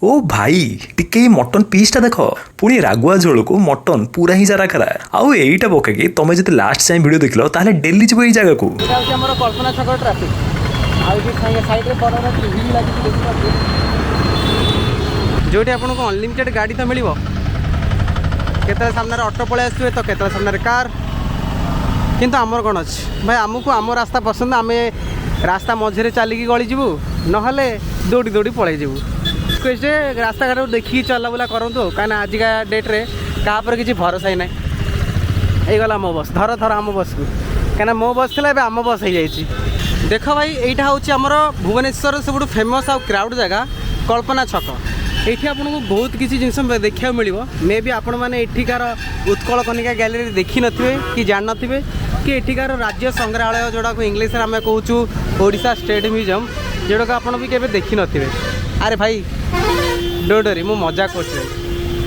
ओ भाई टिके मटन पीसटा देख पुणी रागुआ झोल को मटन पूरा ही जरा खरा आउ एटा पकई तुम जो लास्ट टाइम वीडियो देखल ताले डेली जीव ये जगह को कल्पना छक ट्राफिक जो आपको अनलिमिटेड गाड़ी तो मिल केतले सामने ऑटो पलि आसुए तो केतले सामने कार किंतु आमर कौन अच्छे भाई आमको आम रास्ता पसंद आम रास्ता मझे चलिकी गली जीवु ना दौड़ी दौड़ी पलि जीवु रास्ता घाट देखिए चलाबुला करूँ कहीं आजिका डेट्रे क्या किसी भरोसा ही ना गला मो बस धर थर आम बस को कहीं मो बस थी आम बस हो जाए देख भाई यहाँ हूँ आमर भुवनेश्वर सब फेमस आउ क्राउड जगह कल्पना छक ये आपको बहुत किसी जिनस देखा मिल मे भी आपण मैंने एठिकार उत्कल कनिका गैलेरी देखी नथिबे कि जान नथिबे कि एठिकार राज्य संग्रहालय जोड़ा को इंग्लिश रे आमे कहूँ ओडिशा स्टेट म्यूजियम जोड़ा को आपण भी केबे देखी नथिबे। अरे भाई डोडरी मु मजाक कर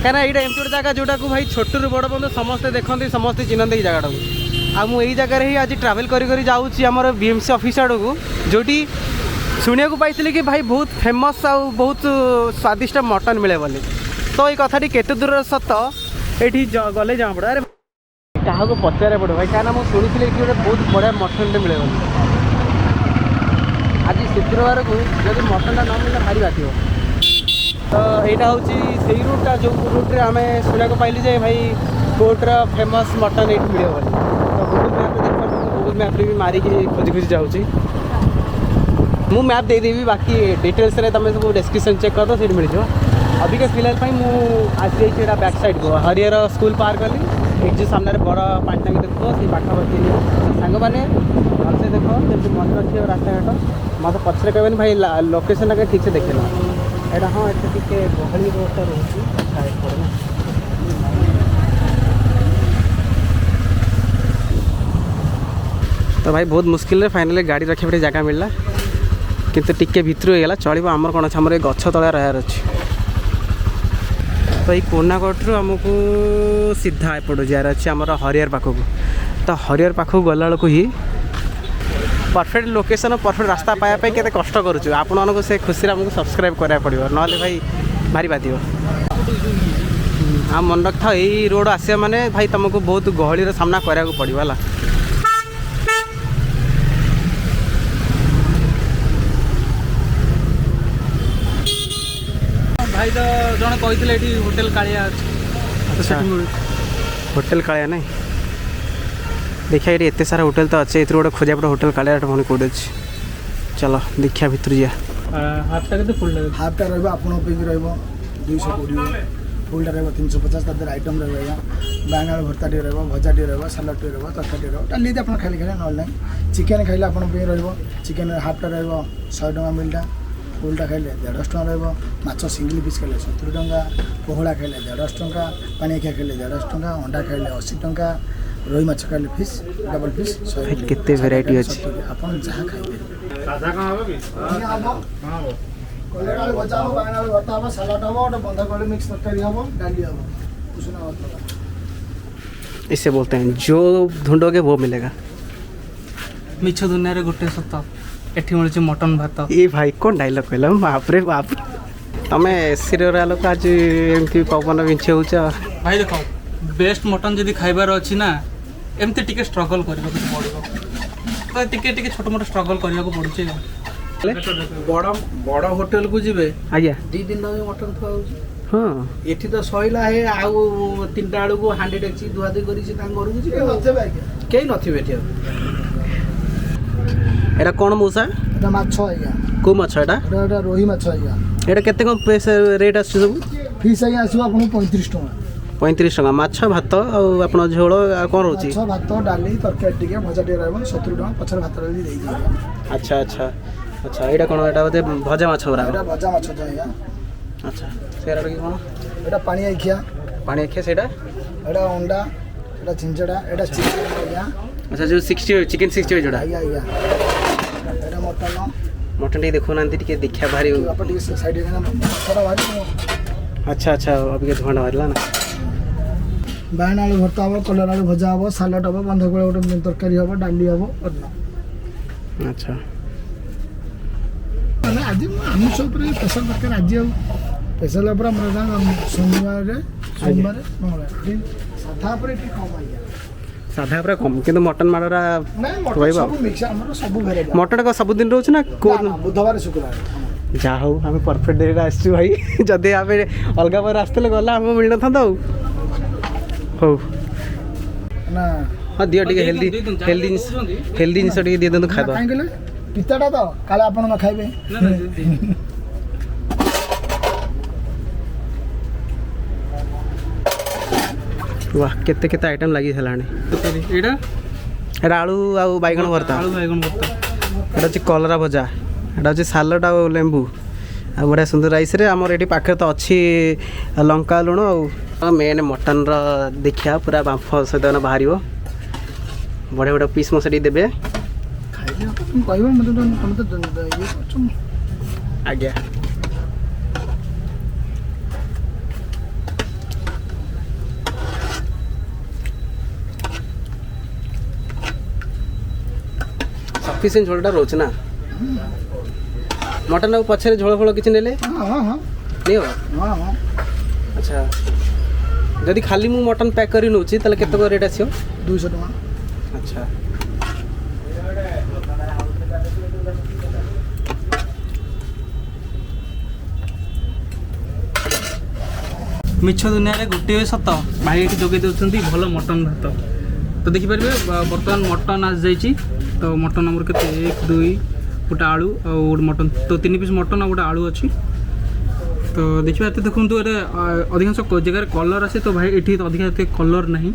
कहीं यहाँ एमती गोटे जगह जोटा को भाई छोटू बड़ बंद समस्ते देखते समस्ते चिन्हते ये जगह आ मुझे जगह ही आज ट्रावेल करी जाऊँगी आमर बीएमसी ऑफिस आड़ को जोटी शुणा पाई कि भाई बहुत फेमस आ बहुत स्वादिष्ट मटन मिले बोली तो ये कथाटी केते दूर सत ये गले जमा पड़े। अरे क्या पचारे पड़ो भाई क्या मुझे शुणी कि गोटे बहुत बढ़िया मटन मिले बोली आज शुक्रवार को जब मटनटा न मिले भारी बात तो यहाँ हूँ से रूटा जो रूट्रे आम शुणा पाइली जे भाई कोर्टर फेमस मटन ये मिले बोली तो गूगल मैप्रे भी मारिकी खोजी खोजी जाऊँगी मु मैप देदेवी बाकी डिटेल्स रे तुम सब डिस्क्रिप्शन चेक कर दो सीट मिल जाओ अभी के फिलहाल आसी जाइए बैक साइड को हरिहर स्कूल पार कली एक जो सामने बड़ पानी टांगी देखो से पाखापाखि सांग मैंने भलसे देख जब मन रखिए रास्ता घाट मत पचरे कहबे भाई लोकेशन आगे ठीक से देखे ना यहाँ हाँ ये टे गहली व्यवस्था रोचे तो भाई बहुत मुश्किल फाइनाली गाड़ी रखा जगह मिलला किंतु टिके भितर होगा चलो आमर कौन अच्छे गछ तले रहार अच्छे तो ये कोनाकोटू आमको सीधा एपट जार अच्छे आम हरिहर पाखक तो हरिहर पाखक गला बेलू ही परफेक्ट लोकेशन परफेक्ट रास्ता पाइबापी के कष्ट करुँ आपको से खुशी आमको सब्सक्राइब करा पड़ो ना भाई भारी बाध हाँ मन रख था यही रोड आसा माने भाई तुमको बहुत गहली सामना कराया पड़ो है भाई तो जन कही होटेल कालिया अच्छा होटेल कालिया नहीं देखिए ये एत सारा होटेल तो अच्छे ये गोटे खोजा पड़े होटेल कालिया पुणी कौटे अच्छे चलो देखिया भितर जा हाफटा के फुल हाफटा रहा 220 फुलटा रहा 350 तर आइटम रहा बैंगन भर्ता टे रहा भजा टे रहा सालाड टे रहा तरकारी रहा डाली आप खाली खाए ना ना चिकेन खाइले आप चिकेन हाफटा रहा 100 टका मिलटा फुलटा खाइले 150 टका रहा माछ सिंगल पीस खाइले 70 टका पोहड़ा खाइले 150 टका पानिया खाइले 150 टका अंडा खाइले 80 टका रोही माछ खाइले फिश डबल फिश 100 केते वेराइटी अछि आपन जहां खाइबे सादा का होबे हां कोलेरा भजा हो बैंगन भरता हो सलाद हो और बंधा कोले मिक्स तरकारी हो डाली हो कुछ ना होता इसे बोलते हैं जो ढूंढोगे वो मिलेगा मिछ दुनिया रे गुटे सत्ता एठी मिलुछि मटन भात ए भाई कोन डायलॉग कहला बाप रे बाप तमे सिरोरा लोक आज एमती पवन बिंछे होछ भाई देखो बेस्ट मटन जदी खाइबार अछि ना एमती टिके स्ट्रगल करबा के पड़ो तो टिके टिके छोट मोट स्ट्रगल करबा को पड़ुछि बड़ बड़ होटल को जिबे आज्ञा 2 दिन में मटन खुआ होछि हां एठी तो सइला हे आउ 3टा आलू को हांडी डेक्ची दुआ दुई करी से तांग घर को जिबे नथिबे केई नथिबे एठी एटा कोन मौसा एटा माछ आइया को माछ एटा रोही माछ आइया एटा केते कम पैसा रेट आछ सब फीस आइया आसो आपन 35 टका 35 टका माछ भात आ आपन झोल आ कोन रोची माछ भात डाली तरकारी टिके भजा टे रहबो 70 टका पछर भात डाली देई दियो अच्छा अच्छा अच्छा एटा कोन एटा बदे भजा माछ बरा एटा भजा माछ आइया अच्छा सेरा की कोन एटा पानी आइखिया सेटा एटा अंडा एटा चिंचड़ा एटा चिकन आइया अच्छा जो 60 चिकन 60 जोड़ा आइया आइया एटा मटन टी देखो नांती टिके देखा भारी अपन टी साइड में थोड़ा भारी अच्छा अच्छा अभी के धोंडा भरला ना बैंगन आलू भरता हो कलर आलू भजा हो सालाड हो बंधा कोले गोटे तरकारी हो डाली हो अच्छा माने आज हम सब प्रेशर दरकार आज ସ୍ପେଶାଲ ଉପରେ ଆମର ଶନିବାରରେ ସୋମବାରେ ମଙ୍ଗଳବାର ସାଧା ଉପରେ ଟିକେ କମ୍ ଆଜ୍ଞା ସାଧା ପୁରା କମ୍ କିନ୍ତୁ ମଟନ୍ ମାଡ଼ଟା ନାଇଁ ରହିବ ସବୁ ମିକ୍ସ ଆମର ସବୁ ଭେରାଇଟି ମଟନ୍ କ'ଣ ସବୁଦିନ ରହୁଛି ନା କେଉଁ ବୁଧବାର ଶୁକ୍ରବାର ଯାହା ହଉ ଆମେ ପରଫେକ୍ଟ ଡେରେ ଆସିଛୁ ଭାଇ ଯଦି ଆମେ ଅଲଗା ବାର ଆସିଥିଲେ ଗଲା ଆମକୁ ମିଳିନଥାନ୍ତା ଆଉ ହଉ ନା ହଁ ଦିଅ ଟିକେ ହେଲ୍ଦି ଜିନିଷ ଟିକେ দিয়ে ଦିଅନ୍ତୁ ଖାଇଦେବା କାହିଁକି କହିଲେ ପିତାଟା ତ କାଳେ ଆପଣ ନ ଖାଇବେ वाह केते केते आइटम लगी हेलाणी एटा एटा आलू आउ बैगन भर्ता आलू बैगन भर्ता एटा अछि कलरा भजा एटा अछि सालड आ लेंबू आ बड़ा सुंदर राइस रे हमर एटी पाखे तो अछि लंका लुण आ मेन मटन र देखिया पूरा बांफ सहित बाहरियो बड़े बड़े पीस मसडी देबे ଖାଇଲେ ଆପଣ କହିବ ମୋତେ ତମେ ତ ଇଏ କରୁଛ आज्ञा सफिशिएंट झोलटा रोच ना मटन को पछरे झोल फल किछि नेले ହଁ ହଁ ହଁ नहीं हो ହଁ ହଁ अच्छा जदि खाली मु मटन पैक करी नउची तले केते को रेट आसियो 200 ଟଙ୍କା अच्छा मिछ दुनिया रे गोटे सत भाई एठी जोगे देउछंती भलो मटन भात तो देखि परिबे वर्तमान मटन आज जाईची तो मटन नंबर केते 1 2 गोटे आलू और मटन तो 3 पीस मटन और गोटे आलू अछि तो देखिबा एते देखंतु एरे अधिकांश जगह कलर आसे तो भाई एठी तो अधिक एते कलर नहीं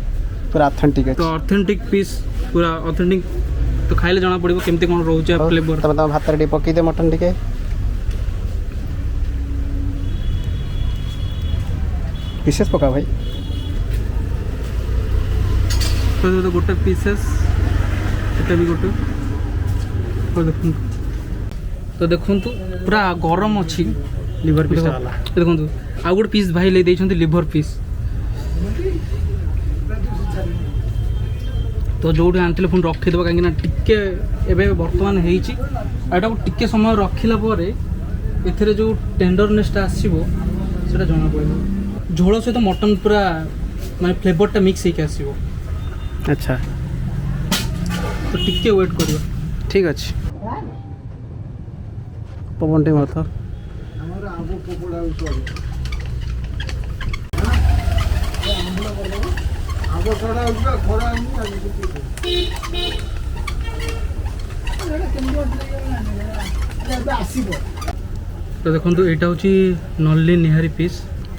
पूरा ऑथेंटिक तो ऑथेंटिक पीस पूरा ऑथेंटिक तो खाइले जाना पड़िबो केमते कोन रहउचे फ्लेवर तब भात रे पकई दे मटन टिके विशेष पका भाई तो गोटे पीसेस एटा भी गोटे तो देखंतु पूरा गरम अछि लिवर पीस वाला देखंतु आ गोटे पीस भाई ले देछंती लिवर पीस तो जोठी आनथिले फोन रखि देबा काहे ना टिके एबे वर्तमान हेइची एटा टिके समय रखिला परे एथिरे जो टेंडरनेस आसीबो सेटा जणा पड़िबो झोल सहित मटन पूरा माने फ्लेवरटा मिक्स होके आसीबो अच्छा तो टिके वेट करियो ठीक अछि पवन टे मत ଆମର ଆମ୍ବ ପୋପଡ଼ା ହେଉଛି ଆମ୍ବ ସଡ଼ା ହେଉଛି ଖରା ଆସିବ तो देखंतु एटा होची नल्ली निहारी पीस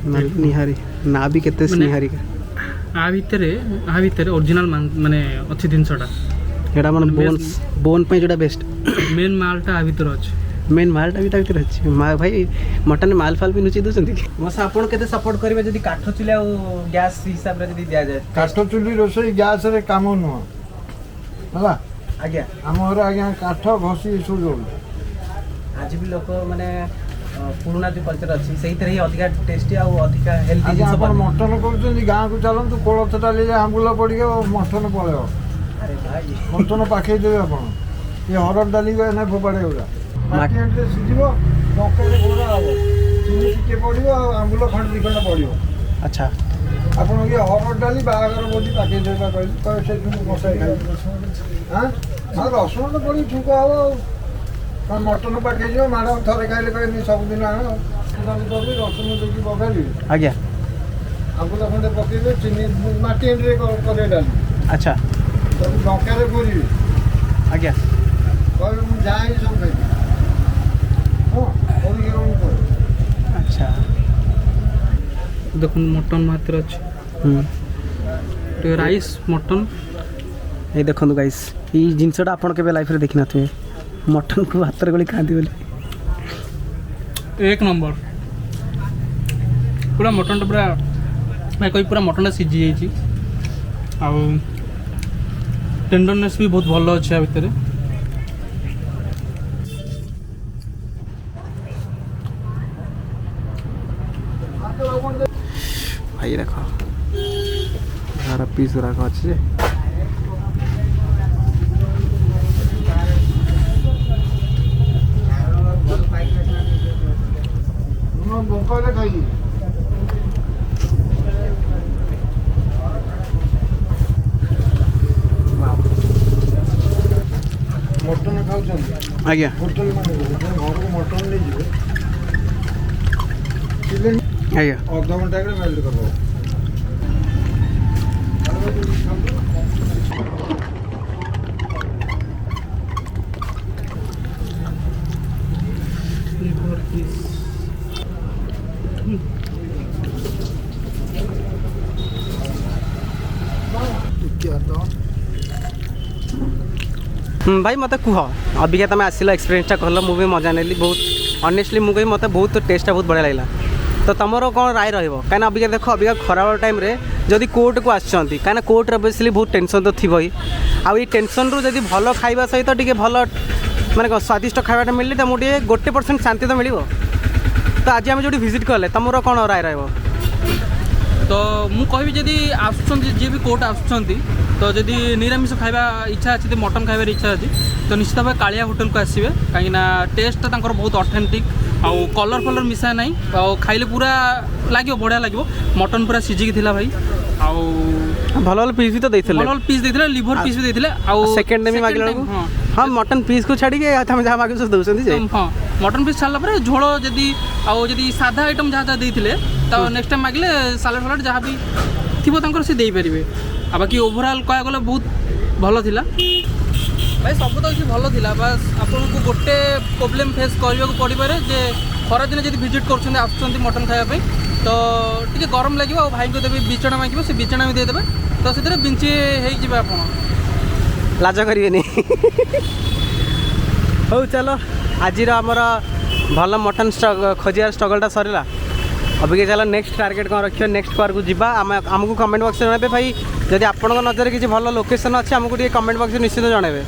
निहारी ना भी केते माने- निहारी का आ भितरे ओरिजिनल माने अच्छी जिनसटा एटा मन बोन बोन पे जोटा बेस्ट मेन मालटा आ भितर अछि मेन मालटा भी भीतर अच्छी भाई मटन माल फाल भी नुची दूसरी मसा आपण केते सपोर्ट करिवे जदी काठ चुले आ गैस हिसाब रे जदी दिया जाए କାଠ ଚୁଲି ରୋଷେଇ ଗ୍ୟାସ୍ରେ କାମ ନୁହଁ ହେଲା आज्ञा ଆମ ଘରେ ଆଜ୍ଞା କାଠ ଘଷି ଏସବୁ ଯାଉଛି आज भी लोक माने पुराना जो कल्चर अच्छी सही तरह ही अधिका टेस्टी आ अधिका हेल्दी ଆଜ୍ଞା जिंस ଆପଣ ମଟନ କରୁଛନ୍ତି ଗାଁକୁ ଚାଲନ୍ତୁ କୋଳଥ ଡାଲିରେ ଆମ୍ବୁଲ ପଡ଼ିବ ମଟନ ପଳେଇବ अरे भाई ମଟନ ପାଖେଇ ଦେବେ ଆପଣ ଏ ହରଡ଼ ଡାଲି ଏନେ ଫୋପାଡ଼େ ଗୁଡ଼ା ମାଟି ହାଣ୍ଡିରେ ସିଝିବ ଲଙ୍କାରେ ଘୋଡ଼ା ହେବ ଚିନି ଟିକେ ପଡ଼ିବ ଆଉ ଆମ୍ବୁଲ ଖଣ୍ଡେ ଦୁଇ ଖଣ୍ଡ ପଡ଼ିବ अच्छा ଆପଣ ଇଏ ହରଡ଼ ଡାଲି ବାହାଘର ବୋଧି ପାଖେଇ ଦେବେ କହିଲେ କହିବେ ସେଇଠୁ କଷାଇ ଖାଇବେ ହାଁ ଆଉ ରସୁଣ ତ ପଡ଼ିକି ଠୁଙ୍କ ହେବ ଆଉ କ'ଣ ମଟନ ପାଖେଇ ଯିବ ମ୍ୟାଡ଼ାମ୍ ଥରେ ଖାଇଲେ କହିଲେ ସବୁଦିନ ଆଣ ଡାଲି କରିବି ରସୁଣ ଦେଇକି ପକାଇବି आज्ञा ଆମ୍ବୁଲ ଖଣ୍ଡେ ପକେଇବେ ଚିନି ମାଟି ହାଣ୍ଡିରେ କରିବେ ଡାଲି अच्छा ତାକୁ ଲଙ୍କାରେ ପୁରିବେ आज्ञा କହିବେ ମୁଁ ଯାଏ ସବୁ ଖାଇବି ହଁ କରିକି ରହିବ अच्छा देखुन मटन मात्र अछि तो राइस मटन ये देखो गाइस ये जिनसटा आपण के लाइफ रे देखि नथिबे मटन को हाथ रे गली खांदी बोली एक नंबर पूरा मटन पूरा मैं कोई पूरा मटन सीझी जाइए आ टेंडरनेस भी बहुत भल अच्छे आ भितर भाई देखो सारा पीस गुराक अच्छे जे ଭୋକରେ ଖାଇବେ କି ମଟନ ଖାଉଛନ୍ତି ଆଜ୍ଞା ହୋଟେଲ ମାନେ ଘରକୁ ମଟନ ନେଇଯିବେ ଚିକେନ ଆଜ୍ଞା ଅଧଘଣ୍ଟାରେ ମେଲ୍ଟ କରିଦେବ लिवर पीस भाई मत कह अबिका तुम आसिल एक्सपीरियंसटा कल मुझे मजा नेली बहुत ऑनेस्टली मुझे मत बहुत टेस्टा बहुत बढ़िया लगा तो तुमर कौन राय रहा अबिका देख अबिका खराब टाइम रे जदि कोर्ट को आसुँच कहीं कोर्ट ओबियसली बहुत टेंशन तो थी ही आई टेंशन रु जदि भल खाଇବା सहित टे भल माने स्वादिष्ट खावाटा मिलले तो मुझे 1% शांति तो मिल तो आज आम जो विजिट कले तुमर कौन राय रहा तो मु कहबी जदि आसुचंती जे भी कोर्ट आसुचंती तो जदि निरामिष खाଇବା इच्छा अच्छी मटन खाइबार इच्छा अच्छी तो निश्चित भाव कालिया होटल को आसवे कहीं टेस्ट तांकर बहुत ऑथेंटिक आउ कलर फलर मिसा नहीं आउ खाइले पूरा लगे बढ़िया लगे मटन पूरा सिझिकी थिला भाई आउ भल भल पीस भी तो देते भल पीस देते लिवर पीस भी देते आउ सेकेंड टाइम मागिला बेलू हाँ मटन पीस को छाड़ी तुम जहाँ मागे सब दौरान हाँ मटन पीस छाड़ा पर झोल जदि आउ जदि साधा आइटम जहाँ जहाँ देते तो नेक्स्ट टाइम मागिले सालाड फालाड जहाँ भी थी तांकर से दे पारे आ बाकी ओवरऑल कह गले बहुत भल थिला भाई सब तो किसी भल थिला बस आपन को गोटे प्रॉब्लम फेस करने को पड़ पारे जे खरा दिन जब विजिट कर आसुँच मटन खायापी तो टी गरम लगे और भाई को देवी बिचଣା मांगे से बिचଣା भी देदेवे तो से बिंची हो आप लाज करें हौ चलो आज आमर भल मटन खोजार स्ट्रगलटा सरला अभी चलो नेक्स्ट टार्गेट कौन रखिए नेक्स्ट पार को जीवा आमको कमेंट बॉक्स में जनइबे भाई जदि आपन नजर किसी भल लोकेशन अच्छे आमको कमेंट बॉक्स निश्चित जनइबे